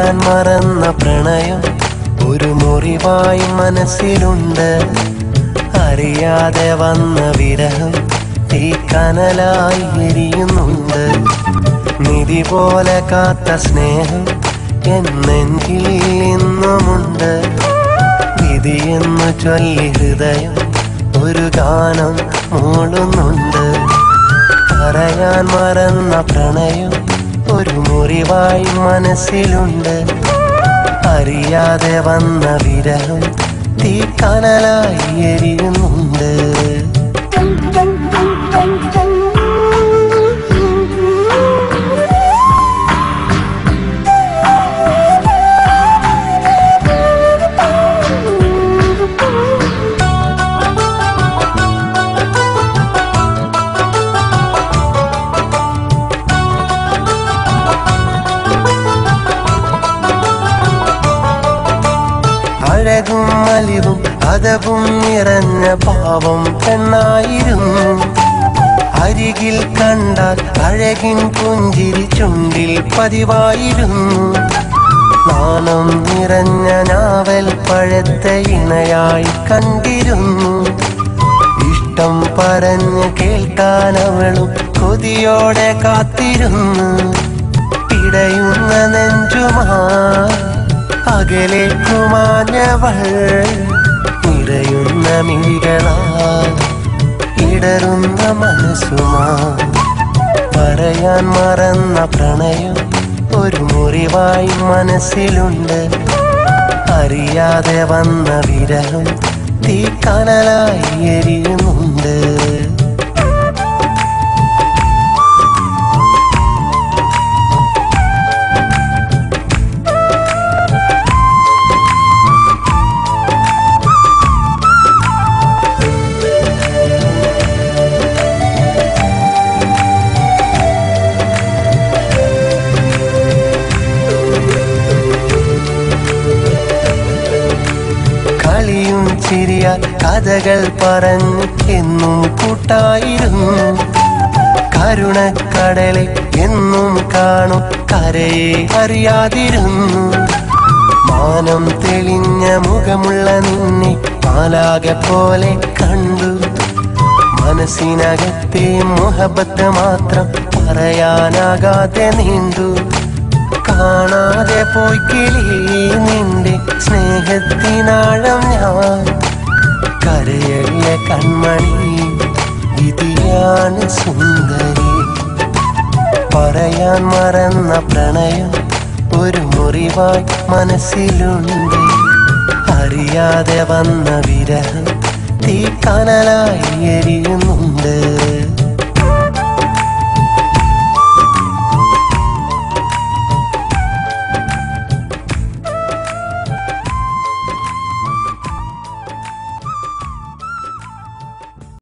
പറയാൻ മറന്ന പ്രണയം ഒരു മുറിവായി മനസ്സിലുണ്ട്. അറിയാതെ വന്ന വിരഹം തീക്കനലായി എരിയുന്നുണ്ട്. നിധി പോലെ കാത്ത സ്നേഹം എന്നെങ്കിൽ ഇന്നുമുണ്ട്. വിധിയെന്നു ചൊല്ലി ഹൃദയം ഒരു ഗാനം മൂളുന്നുണ്ട്. പറയാൻ മറന്ന പ്രണയം ഒരു മുറിവായി മനസ്സിലുണ്ട്. അറിയാതെ വന്ന വിരഹം തീക്കനലായി എരിയുന്നുണ്ട്. അഴകും അലിവും അതവും നിറഞ്ഞ പാവം പെണ്ണായിരുന്നു. അരികിൽ കണ്ടാൽ അഴകിൻ പുഞ്ചിരി ചുണ്ടിൽ പതിവായിരുന്നു. നാണം നിറഞ്ഞ നാവൽ പഴത്തെ ഇണയായി കണ്ടിരുന്നു. ഇഷ്ടം പറഞ്ഞ് കേൾക്കാൻ അവളും കൊതിയോടെ കാത്തിരുന്നു. പിടയുന്ന നെഞ്ചുമായി അകലേക്കുമാഞ്ഞവൾ നിറയുന്ന മിഴികളാൽ ഇടറുന്ന മനസ്സുമാ. പറയാൻ മറന്ന പ്രണയം ഒരു മുറിവായി മനസ്സിലുണ്ട്. അറിയാതെ വന്ന വിരഹം തീക്കനലായി എരിയുന്നുണ്ട്. കളിയും ചിരിയാൽ കഥകൾ പറഞ്ഞ് എന്നും കൂട്ടായിരുന്നു. കരുണക്കടലെ എന്നും കാണും കരയെ അറിയാതിരുന്നു. മാനം തെളിഞ്ഞ മുഖമുള്ള നിന്നെ മാലാകെ പോലെ കണ്ടു. മനസ്സിനകത്തെ മുഹബത്ത് മാത്രം പറയാനാകാതെ നീണ്ടു. കാണാതെ പോയി കിളി നിന്റെ സ്നേഹത്തിനാഴം ഞാൻ. കരയല്ലേ കൺമണി വിധിയാണ് സുന്ദരി. പറയാൻ മറന്ന പ്രണയം ഒരു മുറിവായി മനസ്സിലുണ്ട്. അറിയാതെ വന്ന വിരഹം തീക്കനലായി എരിയുന്നു.